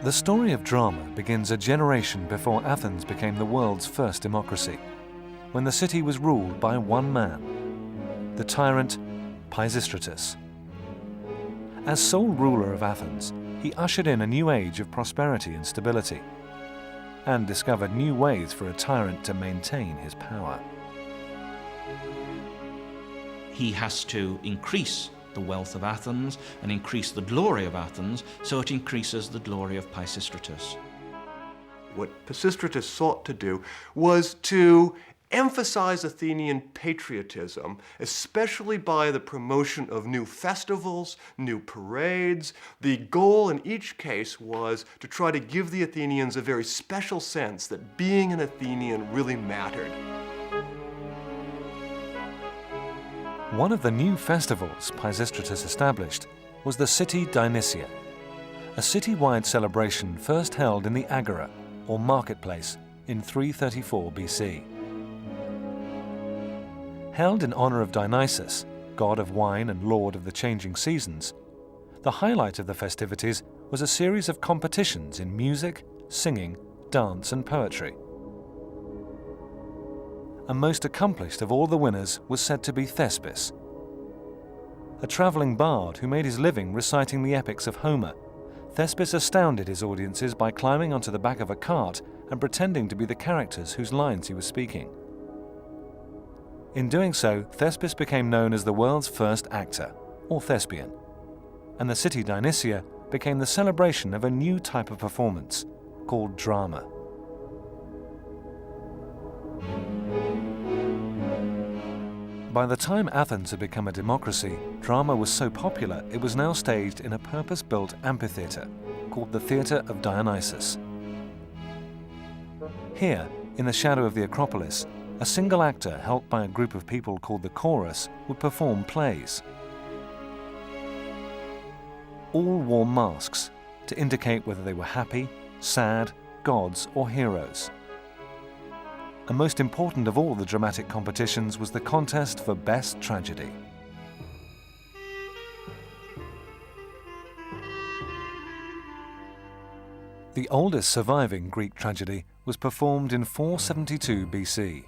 The story of drama begins a generation before Athens became the world's first democracy, when the city was ruled by one man, the tyrant Pisistratus. As sole ruler of Athens, he ushered in a new age of prosperity and stability, and discovered new ways for a tyrant to maintain his power. He has to increase the wealth of Athens and increase the glory of Athens, so it increases the glory of Pisistratus. What Pisistratus sought to do was to emphasize Athenian patriotism, especially by the promotion of new festivals, new parades. The goal in each case was to try to give the Athenians a very special sense that being an Athenian really mattered. One of the new festivals Pisistratus established was the City Dionysia, a city-wide celebration first held in the Agora, or marketplace, in 334 BC. Held in honor of Dionysus, god of wine and lord of the changing seasons, the highlight of the festivities was a series of competitions in music, singing, dance and poetry. And most accomplished of all the winners was said to be Thespis, a traveling bard who made his living reciting the epics of Homer. Thespis astounded his audiences by climbing onto the back of a cart and pretending to be the characters whose lines he was speaking. In doing so, Thespis became known as the world's first actor, or thespian, and the city Dionysia became the celebration of a new type of performance called drama. By the time Athens had become a democracy, drama was so popular it was now staged in a purpose-built amphitheatre called the Theatre of Dionysus. Here, in the shadow of the Acropolis, a single actor, helped by a group of people called the chorus, would perform plays. All wore masks to indicate whether they were happy, sad, gods, or heroes. And most important of all the dramatic competitions was the contest for Best Tragedy. The oldest surviving Greek tragedy was performed in 472 BC.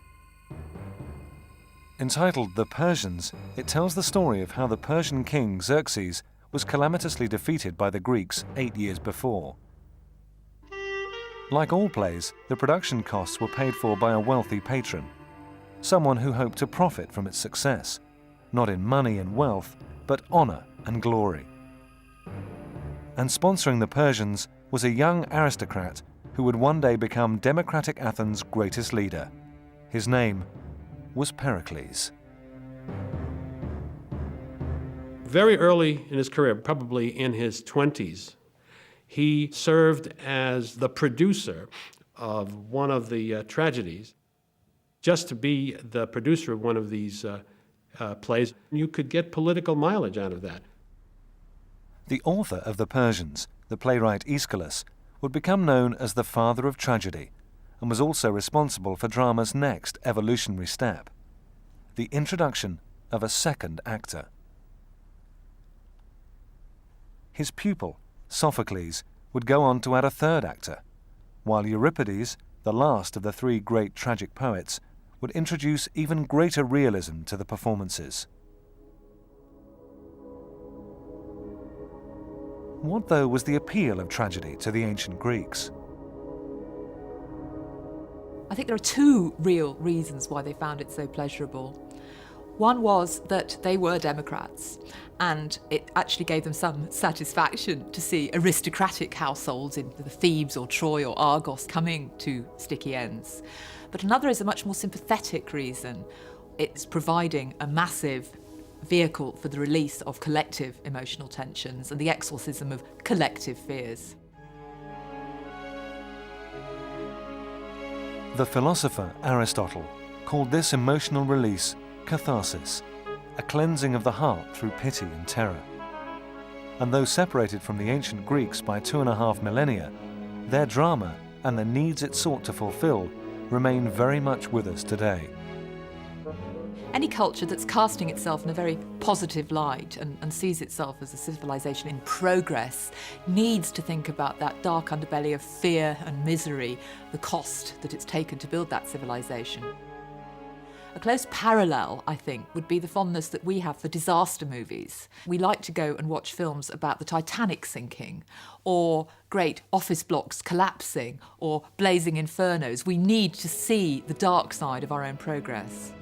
Entitled The Persians, it tells the story of how the Persian king Xerxes was calamitously defeated by the Greeks 8 years before. Like all plays, the production costs were paid for by a wealthy patron, someone who hoped to profit from its success, not in money and wealth, but honor and glory. And sponsoring the Persians was a young aristocrat who would one day become democratic Athens' greatest leader. His name was Pericles. Very early in his career, probably in his 20s, he served as the producer of one of the tragedies. Just to be the producer of one of these plays, you could get political mileage out of that. The author of The Persians, the playwright Aeschylus, would become known as the father of tragedy, and was also responsible for drama's next evolutionary step, the introduction of a second actor. His pupil, Sophocles, would go on to add a third actor, while Euripides, the last of the three great tragic poets, would introduce even greater realism to the performances. What, though, was the appeal of tragedy to the ancient Greeks? I think there are two real reasons why they found it so pleasurable. One was that they were democrats, and it actually gave them some satisfaction to see aristocratic households in Thebes or Troy or Argos coming to sticky ends. But another is a much more sympathetic reason. It's providing a massive vehicle for the release of collective emotional tensions and the exorcism of collective fears. The philosopher Aristotle called this emotional release catharsis, a cleansing of the heart through pity and terror. And though separated from the ancient Greeks by 2.5 millennia, their drama and the needs it sought to fulfill remain very much with us today. Any culture that's casting itself in a very positive light and sees itself as a civilization in progress needs to think about that dark underbelly of fear and misery, the cost that it's taken to build that civilization. A close parallel, I think, would be the fondness that we have for disaster movies. We like to go and watch films about the Titanic sinking, or great office blocks collapsing, or blazing infernos. We need to see the dark side of our own progress.